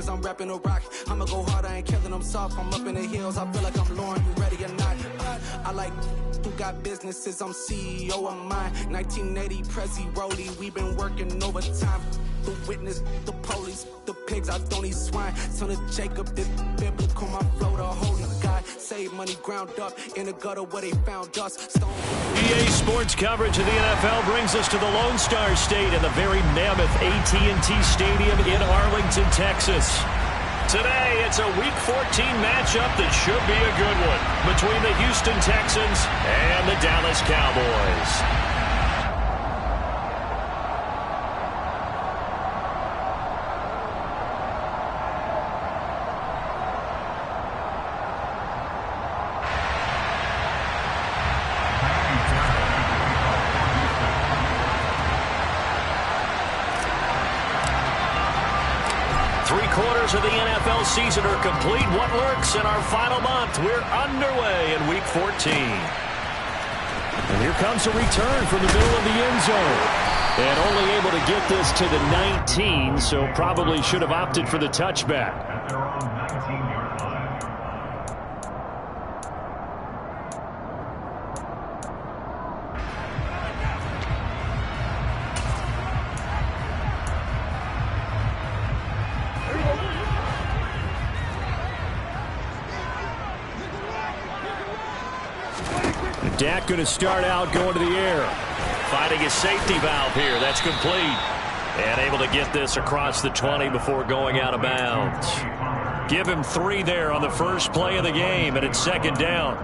I'm rapping a rock. I'ma go hard, I ain't killing them soft. I'm up in the hills, I feel like I'm Lauren, you ready or not? I like who got businesses, I'm CEO of mine. 1980 Prezi Rollie, we been working overtime. The witness, the police, the pigs, I don't eat swine. Son of Jacob, this biblical, my flow, the holy God. Save money ground up in the gutter where they found us. Stone. EA Sports coverage of the NFL brings us to the Lone Star State in the very mammoth AT&T Stadium in Arlington, Texas. Today, it's a Week 14 matchup that should be a good one between the Houston Texans and the Dallas Cowboys. 3/4 of the NFL season are complete. What lurks in our final month? We're underway in Week 14. And here comes a return from the middle of the end zone. And only able to get this to the 19, so probably should have opted for the touchback. Dak going to start out going to the air. Finding his safety valve here. That's complete. And able to get this across the 20 before going out of bounds. Give him 3 there on the first play of the game, and it's second down.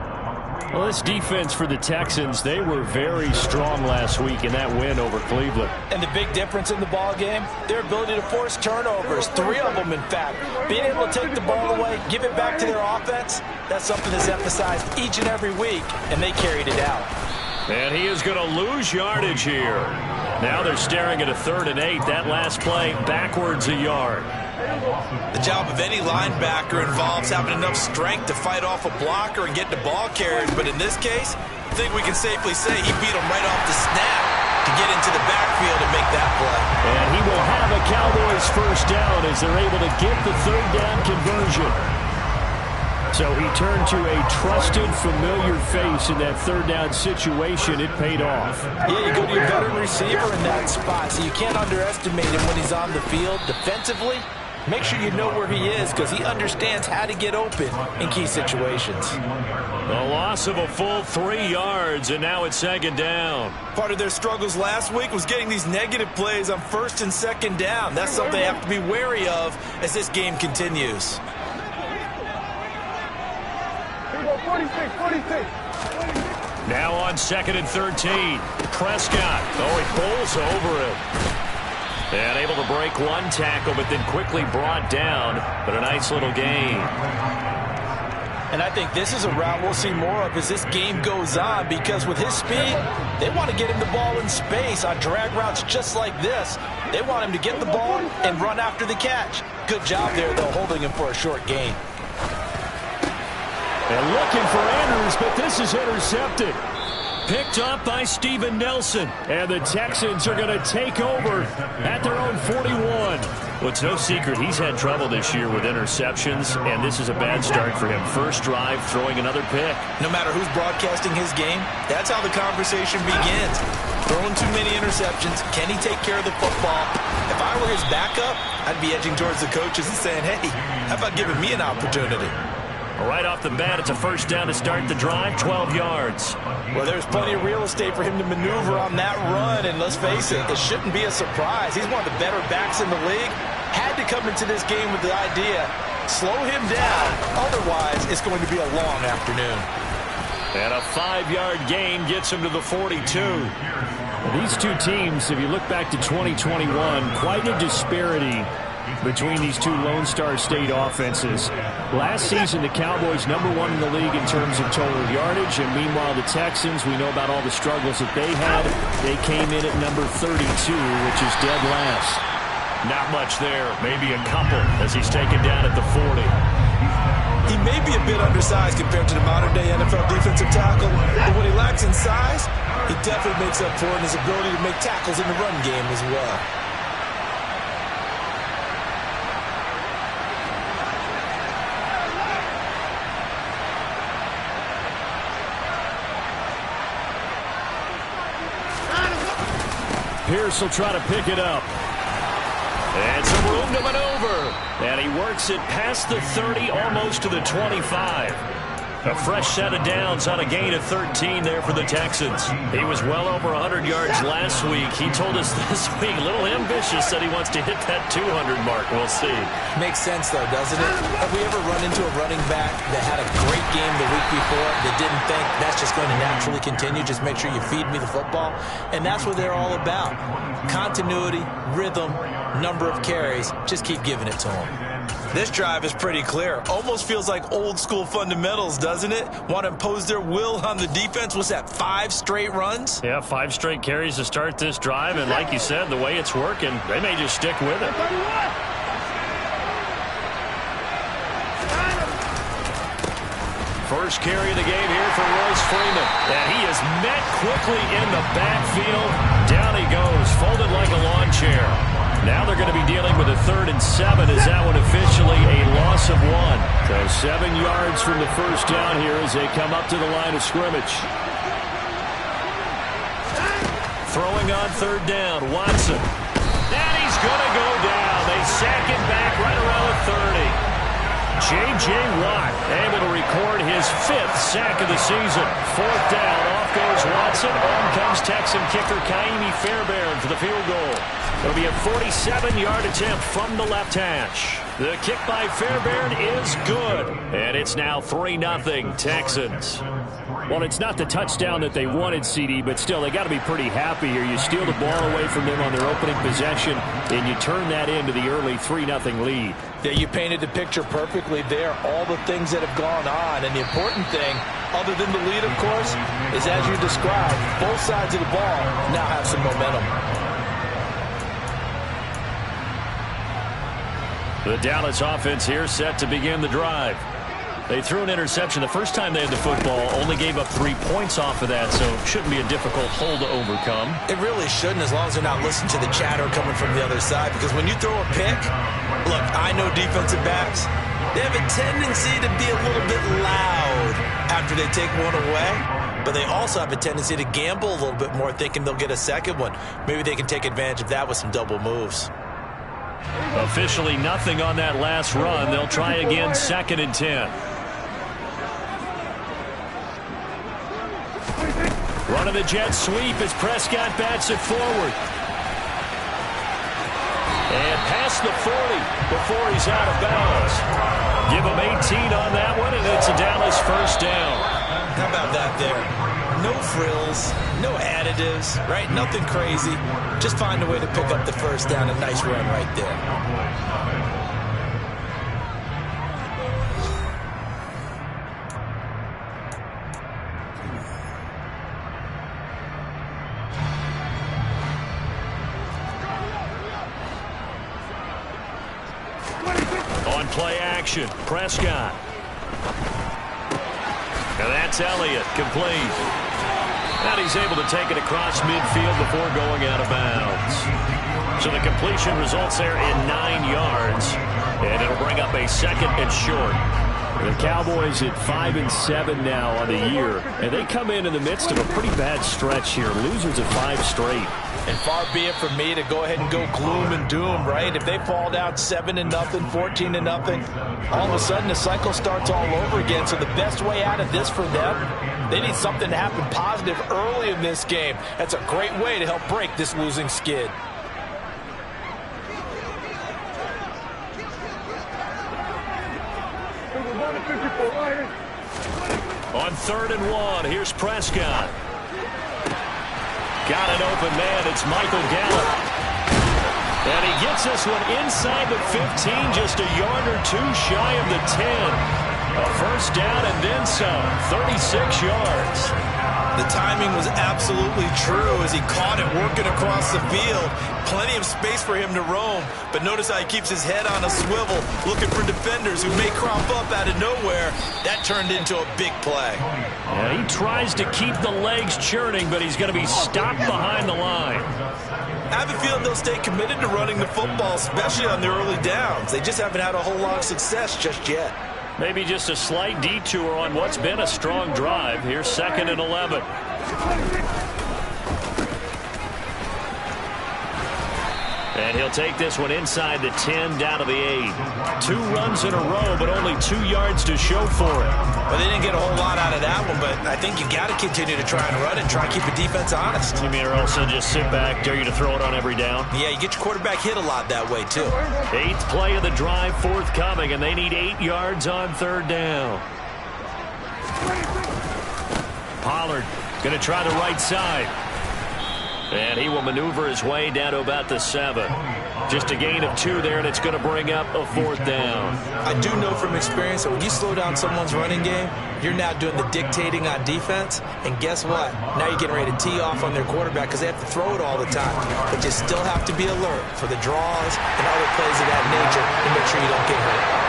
Well, this defense for the Texans, they were very strong last week in that win over Cleveland. And the big difference in the ball game, their ability to force turnovers, 3 of them in fact. Being able to take the ball away, give it back to their offense, that's something that's emphasized each and every week, and they carried it out. And he is going to lose yardage here. Now they're staring at a 3rd and 8. That last play backwards a yard. The job of any linebacker involves having enough strength to fight off a blocker and get the ball carried. But in this case, I think we can safely say he beat him right off the snap to get into the backfield and make that play. And he will have a Cowboys first down as they're able to get the 3rd down conversion. So he turned to a trusted, familiar face in that 3rd down situation. It paid off. Yeah, you go to your veteran receiver in that spot, so you can't underestimate him when he's on the field. Defensively, make sure you know where he is because he understands how to get open in key situations. A loss of a full 3 yards, and now it's second down. Part of their struggles last week was getting these negative plays on 1st and 2nd down. That's something they have to be wary of as this game continues. 46. Now on 2nd and 13. Prescott. Oh, he pulls over it. And able to break 1 tackle, but then quickly brought down. But a nice little gain. And I think this is a route we'll see more of as this game goes on, because with his speed, they want to get him the ball in space on drag routes just like this. They want him to get the ball and run after the catch. Good job there, though, holding him for a short gain. And looking for Andrews, but this is intercepted. Picked up by Steven Nelson. And the Texans are going to take over at their own 41. Well, it's no secret he's had trouble this year with interceptions, and this is a bad start for him. First drive, throwing another pick. No matter who's broadcasting his game, that's how the conversation begins. Throwing too many interceptions. Can he take care of the football? If I were his backup, I'd be edging towards the coaches and saying, hey, how about giving me an opportunity? Right off the bat, it's a first down to start the drive, 12 yards. Well, there's plenty of real estate for him to maneuver on that run, and let's face it, it shouldn't be a surprise. He's one of the better backs in the league. Had to come into this game with the idea, slow him down, otherwise it's going to be a long afternoon. And a 5-yard gain gets him to the 42. These two teams, if you look back to 2021, quite a disparity between these two Lone Star State offenses. Last season, the Cowboys #1 in the league in terms of total yardage, and meanwhile the Texans, we know about all the struggles that they had. They came in at number 32, which is dead last. Not much there, maybe a couple as he's taken down at the 40. He may be a bit undersized compared to the modern-day NFL defensive tackle, but what he lacks in size, he definitely makes up for it in his ability to make tackles in the run game as well. Pierce will try to pick it up. And some room to maneuver. And he works it past the 30, almost to the 25. A fresh set of downs on a gain of 13 there for the Texans. He was well over 100 yards last week. He told us this week, a little ambitious, that he wants to hit that 200 mark. We'll see. Makes sense, though, doesn't it? Have we ever run into a running back that had a great game the week before that didn't think that's just going to naturally continue? Just make sure you feed me the football. And that's what they're all about. Continuity, rhythm, number of carries. Just keep giving it to them. This drive is pretty clear. Almost feels like old school fundamentals, doesn't it? Want to impose their will on the defense. What's that, 5 straight runs? Yeah, 5 straight carries to start this drive. And like you said, the way it's working, they may just stick with it. First carry of the game here for Royce Freeman. And he is met quickly in the backfield. Down he goes, folded like a lawn chair. Now they're going to be dealing with a 3rd and 7. Is that one officially a loss of 1? So 7 yards from the first down here as they come up to the line of scrimmage. Throwing on 3rd down, Watson. And he's going to go down. They sack him back right around the 30. J.J. Watt able to record his 5th sack of the season. 4th down, off goes Watson. On comes Texan kicker Kaimi Fairbairn for the field goal. It'll be a 47-yard attempt from the left hash. The kick by Fairbairn is good. And it's now 3-0 Texans. Well, it's not the touchdown that they wanted, CD, but still, they got to be pretty happy here. You steal the ball away from them on their opening possession, and you turn that into the early 3-0 lead. Yeah, you painted the picture perfectly there, all the things that have gone on. And the important thing, other than the lead, of course, is as you described, both sides of the ball now have some momentum. The Dallas offense here set to begin the drive. They threw an interception the first time they had the football, only gave up 3 points off of that, so it shouldn't be a difficult hole to overcome. It really shouldn't, as long as they're not listening to the chatter coming from the other side, because when you throw a pick, look, I know defensive backs, they have a tendency to be a little bit loud after they take one away, but they also have a tendency to gamble a little bit more, thinking they'll get a second one. Maybe they can take advantage of that with some double moves. Officially nothing on that last run. They'll try again, 2nd and 10. Running the jet sweep as Prescott bats it forward. And past the 40 before he's out of bounds. Give him 18 on that one, and it's a Dallas first down. How about that there? No frills, no additives, right? Nothing crazy. Just find a way to pick up the first down. A nice run right there. On play action, Prescott. And that's Elliott, complete. And he's able to take it across midfield before going out of bounds. So the completion results there in 9 yards. And it'll bring up a 2nd and short. The Cowboys at 5-7 now on the year. And they come in the midst of a pretty bad stretch here. Losers of 5 straight. And far be it from me to go ahead and go gloom and doom, right? If they fall down 7-0, 14-0, all of a sudden the cycle starts all over again. So the best way out of this for them, they need something to happen positive early in this game. That's a great way to help break this losing skid. On 3rd and 1, here's Prescott. Got an open man. It's Michael Gallup. And he gets this one inside the 15, just a yard or 2 shy of the 10. A first down and then some, 36 yards. The timing was absolutely true as he caught it working across the field. Plenty of space for him to roam, but notice how he keeps his head on a swivel, looking for defenders who may crop up out of nowhere. That turned into a big play. Yeah, he tries to keep the legs churning, but he's going to be stopped behind the line. I have a feeling they'll stay committed to running the football, especially on their early downs. They just haven't had a whole lot of success just yet. Maybe just a slight detour on what's been a strong drive. Here's 2nd and 11. And he'll take this one inside the 10, down to the 8. 2 runs in a row, but only 2 yards to show for it. Well, they didn't get a whole lot out of that one, but I think you got to continue to try and run it and try and keep the defense honest. You mean or also just sit back, dare you to throw it on every down? Yeah, you get your quarterback hit a lot that way, too. 8th play of the drive forthcoming, and they need 8 yards on 3rd down. Pollard going to try the right side. And he will maneuver his way down to about the 7. Just a gain of 2 there, and it's going to bring up a 4th down. I do know from experience that when you slow down someone's running game, you're now doing the dictating on defense. And guess what? Now you're getting ready to tee off on their quarterback because they have to throw it all the time. But you still have to be alert for the draws and other plays of that nature to make sure you don't get hurt.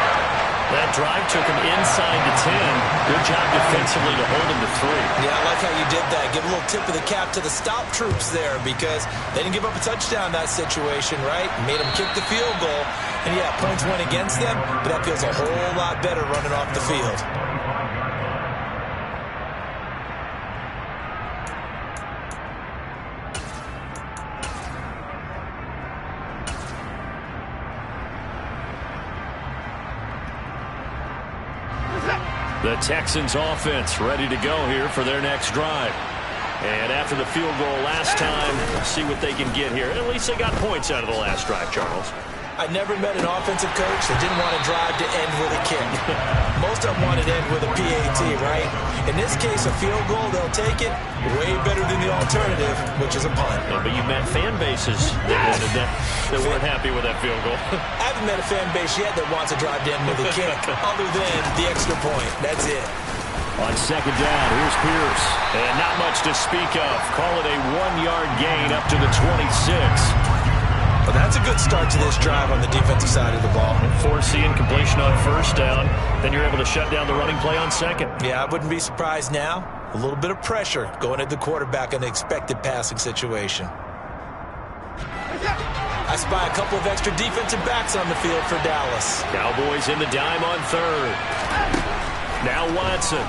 That drive took him inside the 10. Good job defensively to hold him to 3. Yeah, I like how you did that. Give a little tip of the cap to the stop troops there because they didn't give up a touchdown in that situation, right? Made them kick the field goal. And, yeah, points went against them, but that feels a whole lot better running off the field. The Texans offense ready to go here for their next drive. And after the field goal last time, let's see what they can get here. At least they got points out of the last drive, Charles. I never met an offensive coach that didn't want to drive to end with a kick. Most of them wanted to end with a PAT, right? In this case, a field goal, they'll take it way better than the alternative, which is a punt. Yeah, but you met fan bases that wanted that, that weren't happy with that field goal. I haven't met a fan base yet that wants to drive to end with a kick, other than the extra point. That's it. On 2nd down, here's Pierce. And not much to speak of. Call it a 1-yard gain up to the 26. Well, that's a good start to this drive on the defensive side of the ball. Forcing completion on 1st down. Then you're able to shut down the running play on 2nd. Yeah, I wouldn't be surprised now. A little bit of pressure going at the quarterback in the expected passing situation. I spy a couple of extra defensive backs on the field for Dallas. Cowboys in the dime on 3rd. Now Watson.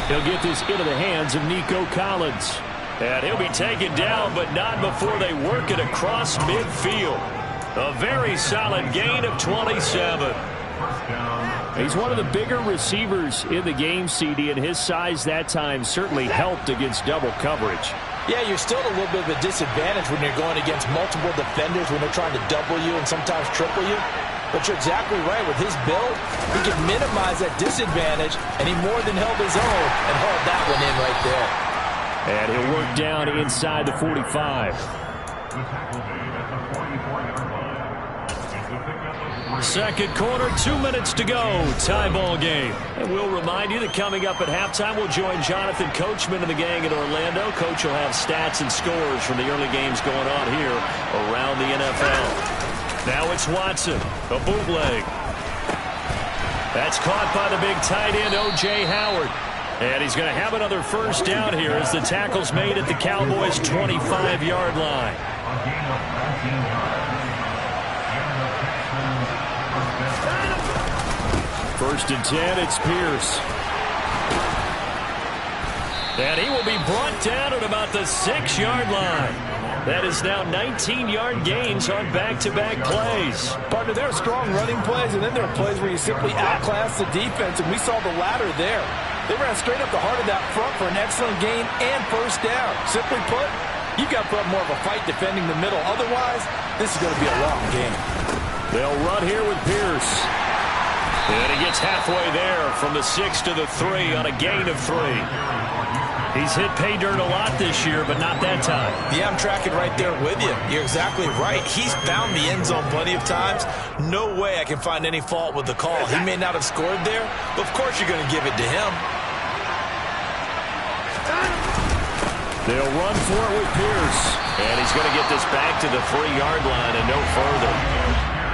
He'll get this into the hands of Nico Collins. And he'll be taken down, but not before they work it across midfield. A very solid gain of 27. He's one of the bigger receivers in the game, CD, and his size that time certainly helped against double coverage. Yeah, you're still a little bit of a disadvantage when you're going against multiple defenders when they're trying to double you and sometimes triple you. But you're exactly right. With his build, he can minimize that disadvantage, and he more than held his own and hauled that one in right there. And he'll work down inside the 45. Second quarter, 2 minutes to go. Tie ball game. And we'll remind you that coming up at halftime, we'll join Jonathan Coachman and the gang in Orlando. Coach will have stats and scores from the early games going on here around the NFL. Now it's Watson, a bootleg. That's caught by the big tight end, O.J. Howard. And he's going to have another 1st down here as the tackle's made at the Cowboys' 25-yard line. First and 10, it's Pierce. And he will be brought down at about the 6-yard line. That is now 19-yard gains on back-to-back plays. Partner, there are strong running plays, and then there are plays where you simply outclass the defense, and we saw the latter there. They ran straight up the heart of that front for an excellent gain and 1st down. Simply put, you've got to put up more of a fight defending the middle. Otherwise, this is going to be a long game. They'll run here with Pierce. And he gets halfway there from the 6 to the 3 on a gain of 3. He's hit pay dirt a lot this year, but not that time. Yeah, I'm tracking right there with you. You're exactly right. He's found the end zone plenty of times. No way I can find any fault with the call. He may not have scored there, but of course you're going to give it to him. They'll run for it with Pierce. And he's going to get this back to the 3-yard line and no further.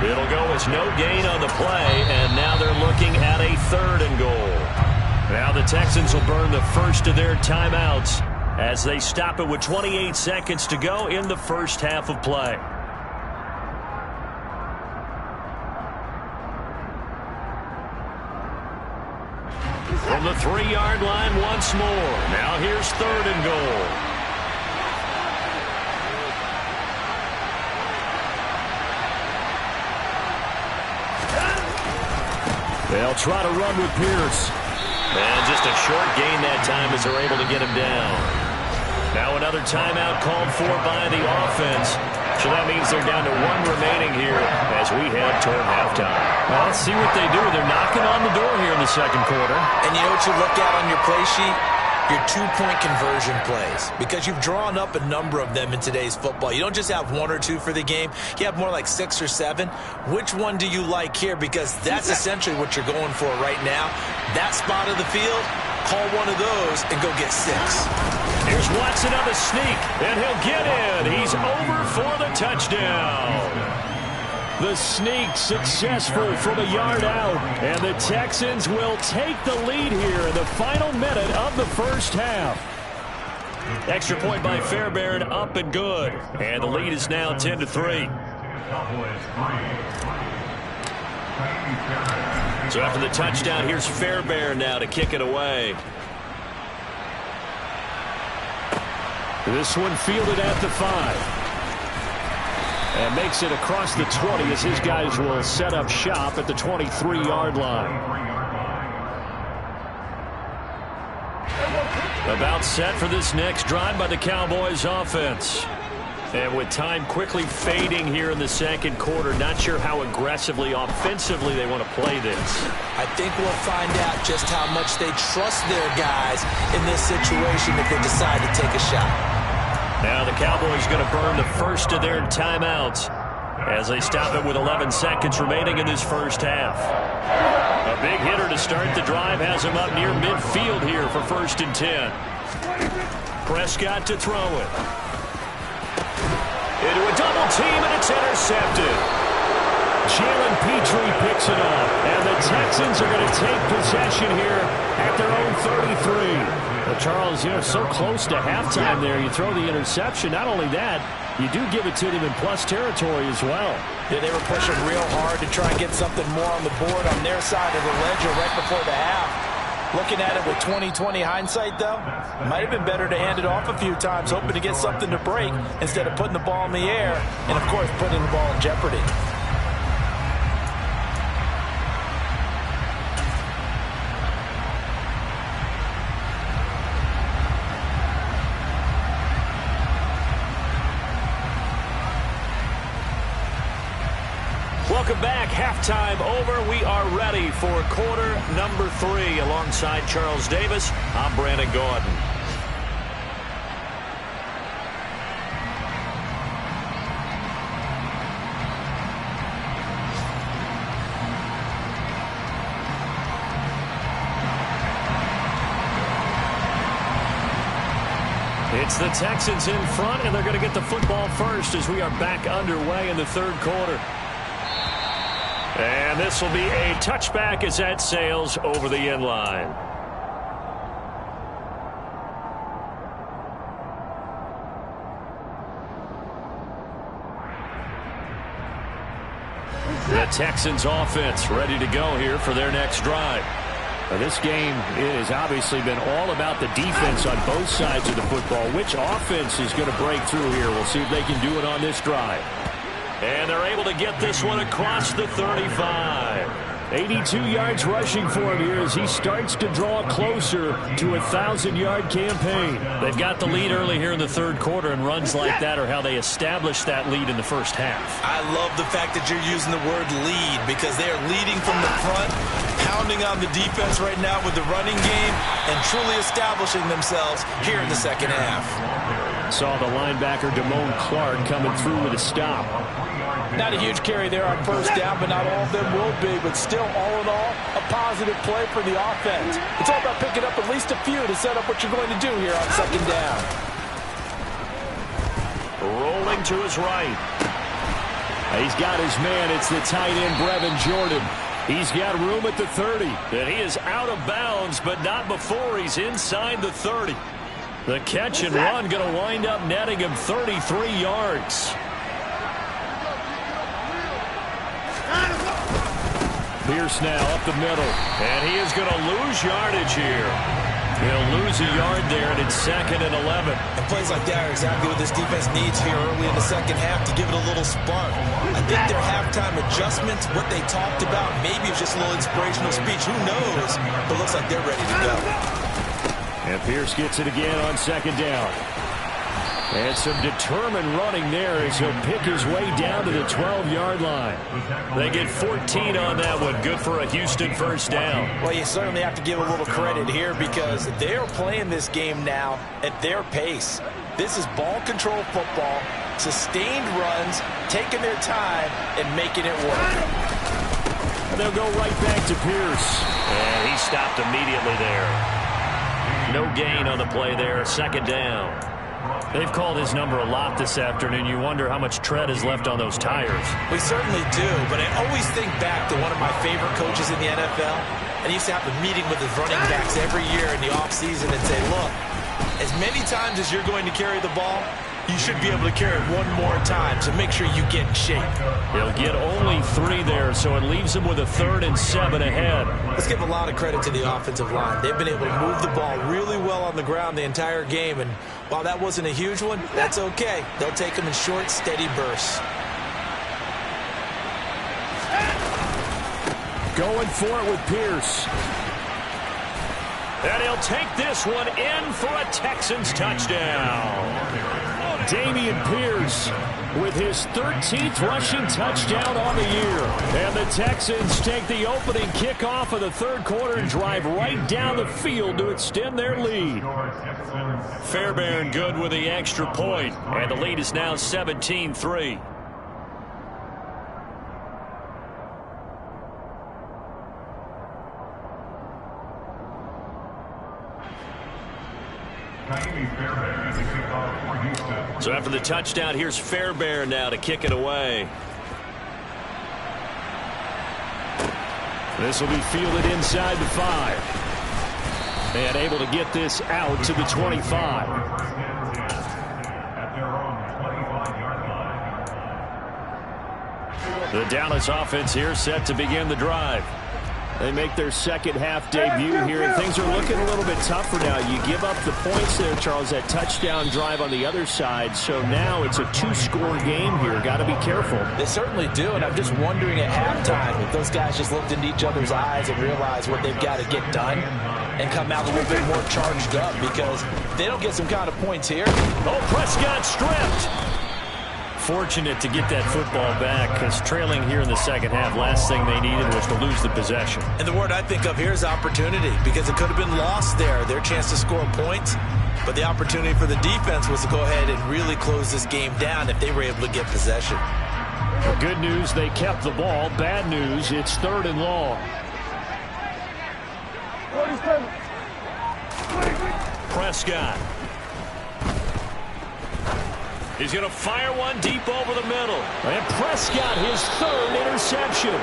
It'll go as no gain on the play, and now they're looking at a 3rd and goal. Now the Texans will burn the first of their timeouts as they stop it with 28 seconds to go in the first half of play. From the 3-yard line once more. Now here's 3rd and goal. They'll try to run with Pierce. And just a short gain that time as they're able to get him down. Now another timeout called for by the offense. So that means they're down to 1 remaining here as we head toward halftime. Well, let's see what they do. They're knocking on the door here in the second quarter. And you know what you look at on your play sheet? Your 2-point conversion plays, because you've drawn up a number of them in today's football. You don't just have 1 or 2 for the game. You have more like 6 or 7. Which one do you like here? Because that's essentially what you're going for right now. That spot of the field, call one of those and go get 6. Here's Watson on the sneak, and he'll get in. He's over for the touchdown. The sneak successful from a yard out, and the Texans will take the lead here in the final minute of the first half. Extra point by Fairbairn, up and good, and the lead is now 10-3. So after the touchdown, here's Fairbairn now to kick it away. This one fielded at the 5. And makes it across the 20 as his guys will set up shop at the 23-yard line. About set for this next drive by the Cowboys offense. And with time quickly fading here in the second quarter, not sure how aggressively, offensively they want to play this. I think we'll find out just how much they trust their guys in this situation if they decide to take a shot. Now the Cowboys going to burn the first of their timeouts as they stop it with 11 seconds remaining in this first half. A big hitter to start the drive has him up near midfield here for 1st and 10. Prescott to throw it. Into a double team, and it's intercepted. Jalen Petrie picks it up, and the Texans are going to take possession here at their own 33. Well, Charles, so close to halftime there. You throw the interception. Not only that, you do give it to them in plus territory as well. Yeah, they were pushing real hard to try and get something more on the board on their side of the ledger right before the half. Looking at it with 20/20 hindsight, though, might have been better to hand it off a few times, hoping to get something to break instead of putting the ball in the air and, of course, putting the ball in jeopardy. Welcome back. Halftime over. We are ready for quarter number 3. Alongside Charles Davis, I'm Brandon Gordon. It's the Texans in front, and they're going to get the football first as we are back underway in the third quarter. And this will be a touchback as that sails over the end line. The Texans offense ready to go here for their next drive. Now, this game has obviously been all about the defense on both sides of the football. Which offense is going to break through here? We'll see if they can do it on this drive. And they're able to get this one across the 35. 82 yards rushing for him here as he starts to draw closer to a 1,000-yard campaign. They've got the lead early here in the third quarter, and runs like that are how they established that lead in the first half. I love the fact that you're using the word lead because they are leading from the front, pounding on the defense right now with the running game, and truly establishing themselves here in the second half. Saw the linebacker Damone Clark coming through with a stop. Not a huge carry there on first down, but not all of them will be. But still, all in all, a positive play for the offense. It's all about picking up at least a few to set up what you're going to do here on second down. Rolling to his right. He's got his man. It's the tight end, Brevin Jordan. He's got room at the 30. And he is out of bounds, but not before he's inside the 30. The catch and run going to wind up netting him 33 yards. Pierce now up the middle, and he is going to lose yardage here. He'll lose a yard there, and it's 2nd and 11. And plays like that are exactly what this defense needs here early in the second half to give it a little spark. I think their halftime adjustments, what they talked about, maybe it's just a little inspirational speech. Who knows? But it looks like they're ready to go. And Pierce gets it again on 2nd down. And some determined running there as he'll pick his way down to the 12-yard line. They get 14 on that one. Good for a Houston first down. Well, you certainly have to give a little credit here because they're playing this game now at their pace. This is ball control football, sustained runs, taking their time, and making it work. And they'll go right back to Pierce. And he stopped immediately there. No gain on the play there. 2nd down. They've called his number a lot this afternoon. You wonder how much tread is left on those tires. We certainly do, but I always think back to one of my favorite coaches in the NFL, and he used to have a meeting with his running backs every year in the offseason and say, look, as many times as you're going to carry the ball, you should be able to carry it one more time, so make sure you get in shape. He'll get only 3 there, so it leaves him with a 3rd and 7 ahead. Let's give a lot of credit to the offensive line. They've been able to move the ball really well on the ground the entire game, and while that wasn't a huge one, that's okay. They'll take them in short, steady bursts. Going for it with Pierce. And he'll take this one in for a Texans touchdown. Dameon Pierce with his 13th rushing touchdown on the year. And the Texans take the opening kickoff of the 3rd quarter and drive right down the field to extend their lead. Fairbairn good with the extra point, and the lead is now 17-3. So after the touchdown, here's Fairbairn now to kick it away. This will be fielded inside the 5. And able to get this out to the 25. The Dallas offense here set to begin the drive. They make their second half debut here, and things are looking a little bit tougher now. You give up the points there, Charles, that touchdown drive on the other side. So now it's a 2-score game here. Got to be careful. They certainly do, and I'm just wondering at halftime if those guys just looked into each other's eyes and realized what they've got to get done and come out a little bit more charged up, because if they don't get some kind of points here. Oh, Prescott stripped. Fortunate to get that football back, because trailing here in the second half, last thing they needed was to lose the possession. And the word I think of here is opportunity, because it could have been lost there, their chance to score points. But the opportunity for the defense was to go ahead and really close this game down if they were able to get possession. The good news, they kept the ball. Bad news, it's 3rd and long. Prescott. He's going to fire one deep over the middle. And Prescott, his 3rd interception.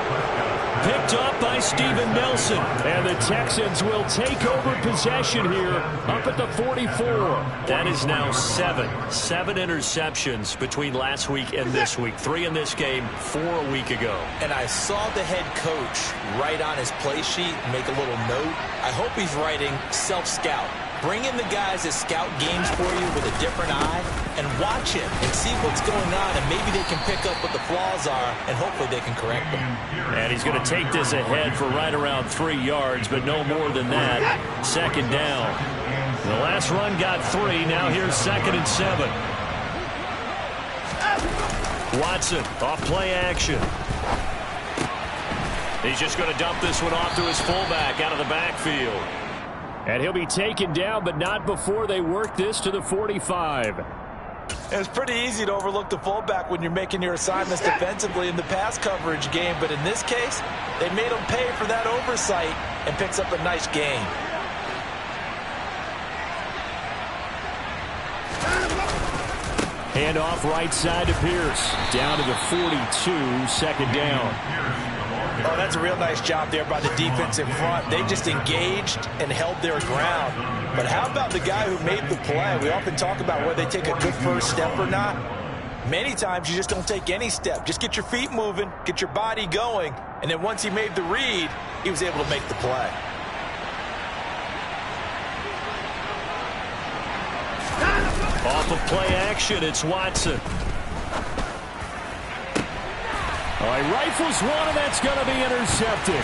Picked up by Steven Nelson. And the Texans will take over possession here up at the 44. That is now 7 interceptions between last week and this week. 3 in this game, 4 a week ago. And I saw the head coach write on his play sheet, make a little note. I hope he's writing self-scout. Bring in the guys that scout games for you with a different eye and watch him and see what's going on, and maybe they can pick up what the flaws are, and hopefully they can correct them. And he's going to take this ahead for right around 3 yards, but no more than that. 2nd down. The last run got 3. Now here's 2nd and 7. Watson off play action. He's just going to dump this one off to his fullback out of the backfield. And he'll be taken down, but not before they work this to the 45. It's pretty easy to overlook the fullback when you're making your assignments defensively in the pass coverage game, but in this case, they made him pay for that oversight and picks up a nice gain. Handoff right side to Pierce. Down to the 42, 2nd down. Oh, that's a real nice job there by the defense in front. They just engaged and held their ground. But how about the guy who made the play? We often talk about whether they take a good first step or not. Many times you just don't take any step. Just get your feet moving, get your body going, and then once he made the read, he was able to make the play. Off of play action, it's Watson. All right, rifles one, and that's going to be intercepted.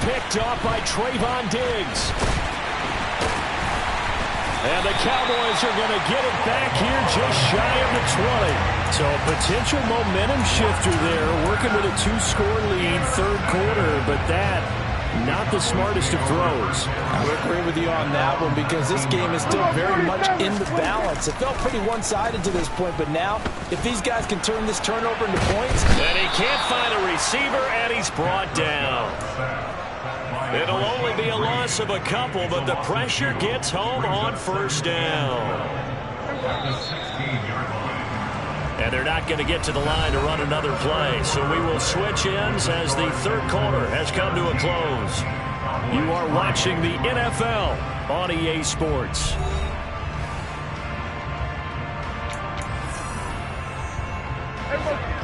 Picked off by Trayvon Diggs. And the Cowboys are going to get it back here just shy of the 20. So a potential momentum shifter there, working with a 2-score lead, third quarter, but that, not the smartest of throws. I would agree with you on that one because this game is still very much in the balance. It felt pretty one-sided to this point, but now, if these guys can turn this turnover into points. And he can't find a receiver, and he's brought down. It'll only be a loss of a couple, but the pressure gets home on first down. And they're not going to get to the line to run another play, so we will switch ends as the third quarter has come to a close. You are watching the NFL on EA Sports.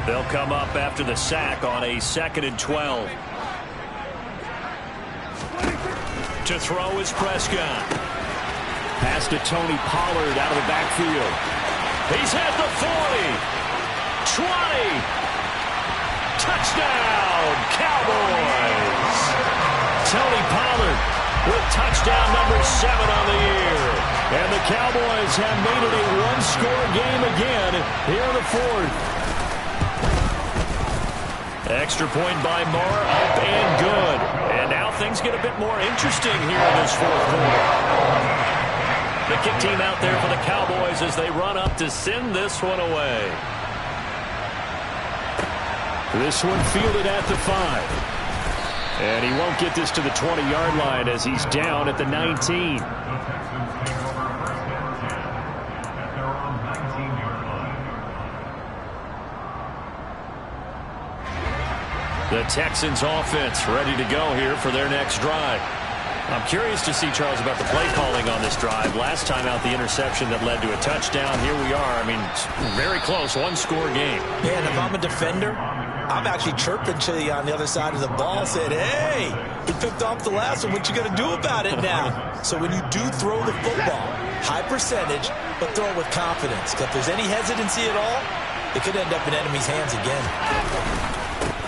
They'll come up after the sack on a 2nd and 12. To throw is Prescott. Pass to Tony Pollard out of the backfield. He's at the 40. 20. Touchdown, Cowboys. Tony Pollard with touchdown number 7 on the year. And the Cowboys have made it a one-score game again here in the fourth. Extra point by Moore, up and good. And now things get a bit more interesting here in this fourth quarter. The kick team out there for the Cowboys as they run up to send this one away. This one fielded at the 5. And he won't get this to the 20-yard line as he's down at the 19. The Texans offense ready to go here for their next drive. I'm curious to see, Charles, about the play calling on this drive. Last time out, the interception that led to a touchdown. Here we are. I mean, very close, one-score game. Yeah, and if I'm a defender, I'm actually chirping to you on the other side of the ball, saying, hey, he picked off the last one. What you going to do about it now? So when you do throw the football, high percentage, but throw it with confidence. Because if there's any hesitancy at all, it could end up in enemy's hands again.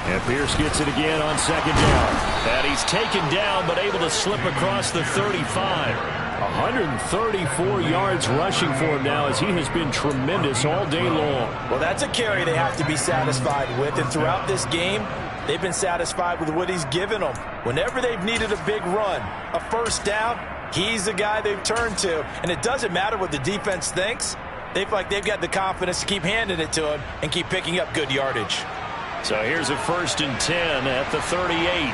And Pierce gets it again on 2nd down. And he's taken down, but able to slip across the 35. 134 yards rushing for him now as he has been tremendous all day long. Well, that's a carry they have to be satisfied with. And throughout this game, they've been satisfied with what he's given them. Whenever they've needed a big run, a first down, he's the guy they've turned to. And it doesn't matter what the defense thinks. They feel like they've got the confidence to keep handing it to him and keep picking up good yardage. So here's a 1st and 10 at the 38.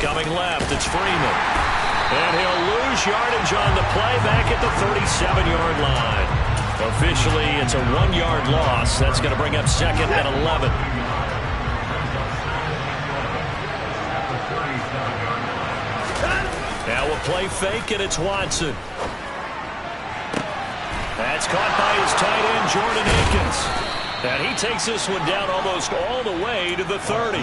Coming left, it's Freeman. And he'll lose yardage on the play back at the 37-yard line. Officially, it's a 1-yard loss. That's going to bring up 2nd and 11. Now we'll play fake, and it's Watson. That's caught by his tight end, Jordan Akins. And he takes this one down almost all the way to the 30.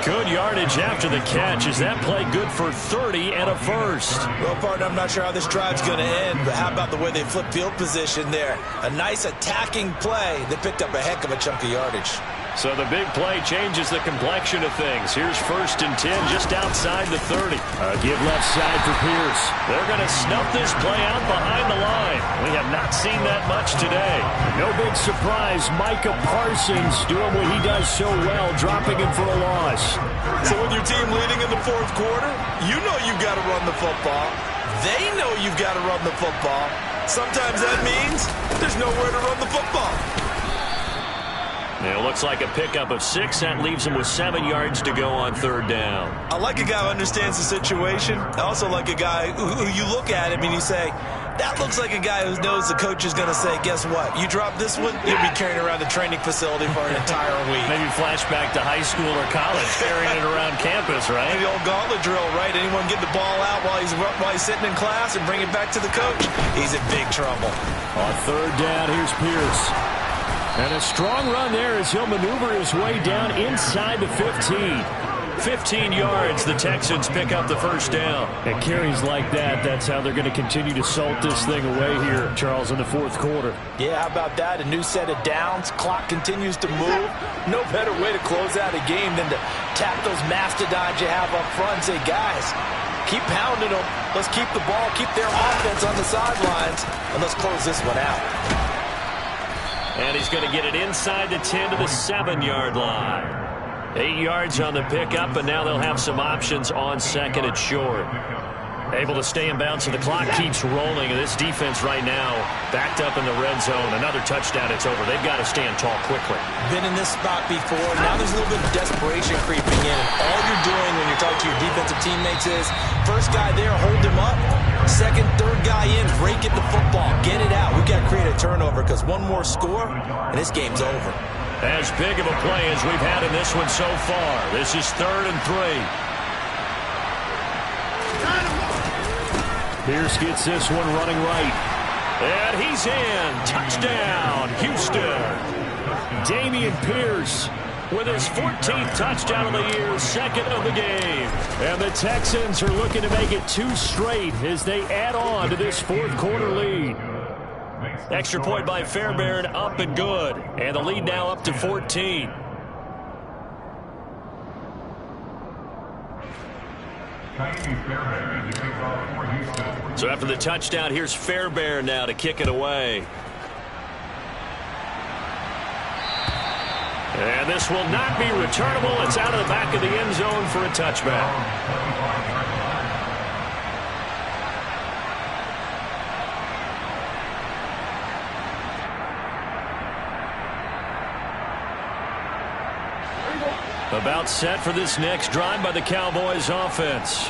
Good yardage after the catch. Is that play good for 30 and a first? Well, partner, I'm not sure how this drive's going to end, but how about the way they flip field position there? A nice attacking play that picked up a heck of a chunk of yardage. So the big play changes the complexion of things. Here's 1st and 10 just outside the 30. Give left side for Pierce. They're going to snuff this play out behind the line. We have not seen that much today. No big surprise. Micah Parsons doing what he does so well, dropping him for a loss. So with your team leading in the fourth quarter, you know you've got to run the football. They know you've got to run the football. Sometimes that means there's nowhere to run the football. It looks like a pickup of 6. That leaves him with 7 yards to go on 3rd down. I like a guy who understands the situation. I also like a guy who you look at him and you say, that looks like a guy who knows the coach is going to say, guess what? You drop this one, you'll be carrying around the training facility for an entire week. Maybe flashback to high school or college, carrying it around campus, right? The old gauntlet drill, right? Anyone get the ball out while he's sitting in class and bring it back to the coach? He's in big trouble. On 3rd down, here's Pierce. And a strong run there as he'll maneuver his way down inside the 15. 15 yards, the Texans pick up the first down. And carries like that, that's how they're going to continue to salt this thing away here, Charles, in the fourth quarter. Yeah, how about that? A new set of downs. Clock continues to move. No better way to close out a game than to tap those mastodons you have up front and say, guys, keep pounding them. Let's keep the ball, keep their offense on the sidelines, and let's close this one out. And he's going to get it inside the 10 to the 7-yard line. 8 yards on the pickup, and now they'll have some options on second and short. Able to stay in bounds, so the clock keeps rolling. And this defense right now backed up in the red zone. Another touchdown, it's over. They've got to stand tall quickly. Been in this spot before. Now there's a little bit of desperation creeping in. And all you're doing when you're talking to your defensive teammates is, first guy there, hold him up. Second, third guy in, break it the football. Get it out. We've got to create a turnover because one more score, and this game's over. As big of a play as we've had in this one so far. This is 3rd and 3. Pierce gets this one running right. And he's in. Touchdown, Houston. Dameon Pierce with his 14th touchdown of the year, 2nd of the game. And the Texans are looking to make it 2 straight as they add on to this fourth quarter lead. Extra point by Fairbairn, up and good. And the lead now up to 14. So after the touchdown, here's Fairbairn now to kick it away. And this will not be returnable. It's out of the back of the end zone for a touchback. About set for this next drive by the Cowboys offense.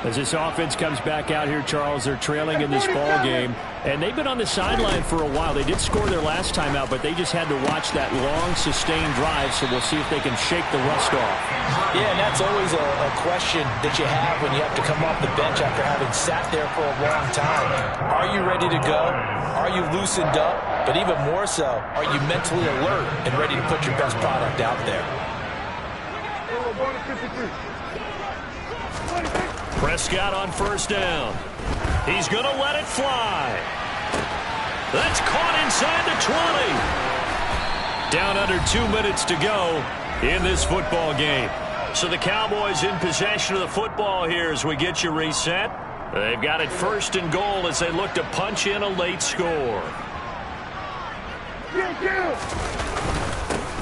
As this offense comes back out here, Charles, they're trailing in this ball game. And they've been on the sideline for a while. They did score their last time out, but they just had to watch that long, sustained drive, so we'll see if they can shake the rust off. Yeah, and that's always a question that you have when you have to come off the bench after having sat there for a long time. Are you ready to go? Are you loosened up? But even more so, are you mentally alert and ready to put your best product out there? Prescott on first down. He's going to let it fly. That's caught inside the 20. Down under 2 minutes to go in this football game. So the Cowboys in possession of the football here as we get you reset. They've got it 1st and goal as they look to punch in a late score.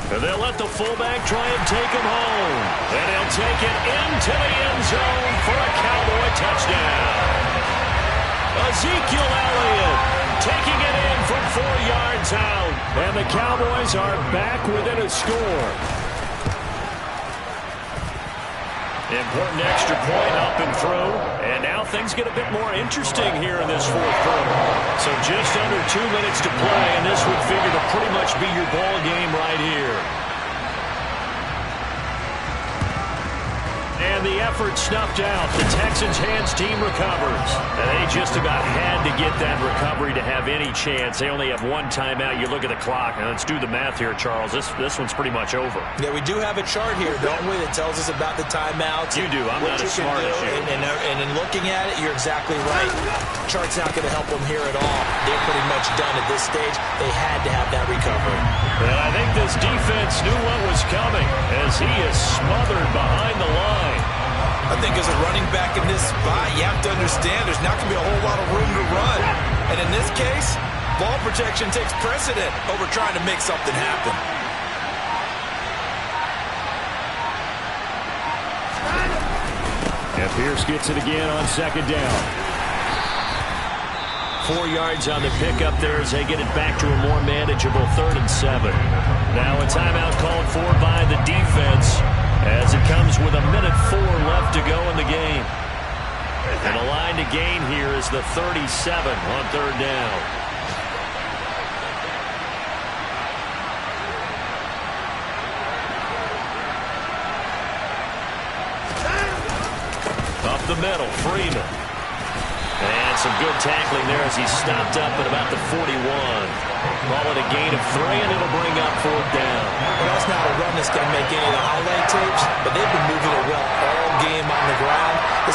And they'll let the fullback try and take him home. And he'll take it into the end zone for a Cowboy touchdown. Ezekiel Elliott taking it in from 4 yards out. And the Cowboys are back within a score. Important extra point up and through. And now things get a bit more interesting here in this fourth quarter. So just under 2 minutes to play, and this would figure to pretty much be your ball game right here. And the effort snuffed out. The Texans' hands team recovers. And they just about had to get that recovery to have any chance. They only have 1 timeout. You look at the clock. Now let's do the math here, Charles. This one's pretty much over. Yeah, we do have a chart here, don't we, that tells us about the timeouts. You do. I'm not as smart as you. And in looking at it, you're exactly right. Chart's not going to help them here at all. They're pretty much done at this stage. They had to have that recovery. And I think this defense knew what was coming as he is smothered behind the line. I think as a running back in this spot, you have to understand there's not going to be a whole lot of room to run. And in this case, ball protection takes precedent over trying to make something happen. And Pierce gets it again on 2nd down. 4 yards on the pickup there as they get it back to a more manageable 3rd and 7. Now a timeout called for by the defense as it comes with 1:04 left to go in the game. And the line to gain here is the 37 on 3rd down. Up the middle, Freeman. And some good tackling there as he stopped up at about the 41. Call it a gain of 3, and it'll bring up 4th down. Well, that's not a run that's going to make any of the highlight tapes, but they've been moving it well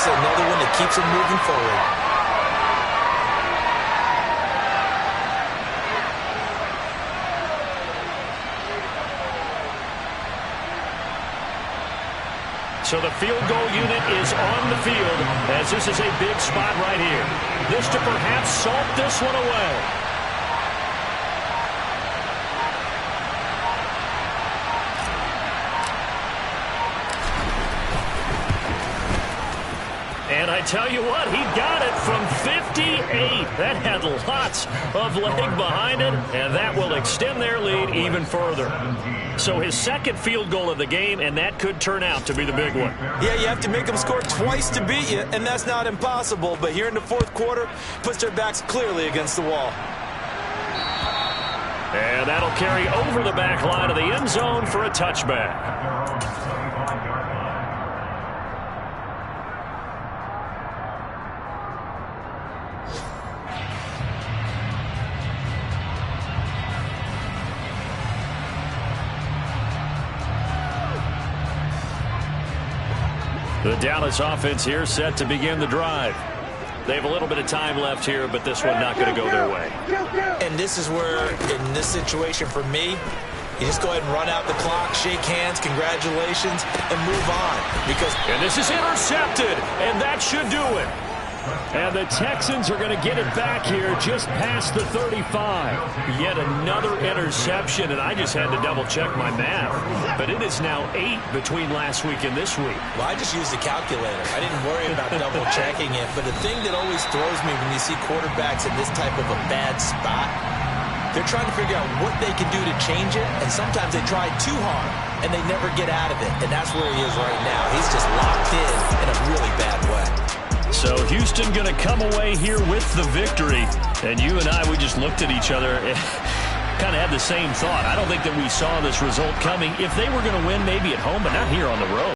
just another one that keeps them moving forward. So the field goal unit is on the field as this is a big spot right here. This to perhaps salt this one away. And I tell you what, he got it from 58. That had lots of leg behind it, and that will extend their lead even further. So his second field goal of the game, and that could turn out to be the big one. Yeah, you have to make them score twice to beat you, and that's not impossible. But here in the fourth quarter, puts their backs clearly against the wall. And that'll carry over the back line of the end zone for a touchback. The Dallas offense here set to begin the drive. They have a little bit of time left here, but this one not going to go their way. And this is where, in this situation for me, you just go ahead and run out the clock, shake hands, congratulations, and move on. And this is intercepted, and that should do it. And the Texans are going to get it back here just past the 35. Yet another interception, and I just had to double-check my math. But it is now 8 between last week and this week. Well, I just used a calculator. I didn't worry about double-checking it. But the thing that always throws me when you see quarterbacks in this type of a bad spot, they're trying to figure out what they can do to change it, and sometimes they try too hard, and they never get out of it. And that's where he is right now. He's just locked in a really bad way. So Houston going to come away here with the victory. And you and I, we just looked at each other and kind of had the same thought. I don't think that we saw this result coming. If they were going to win, maybe at home, but not here on the road.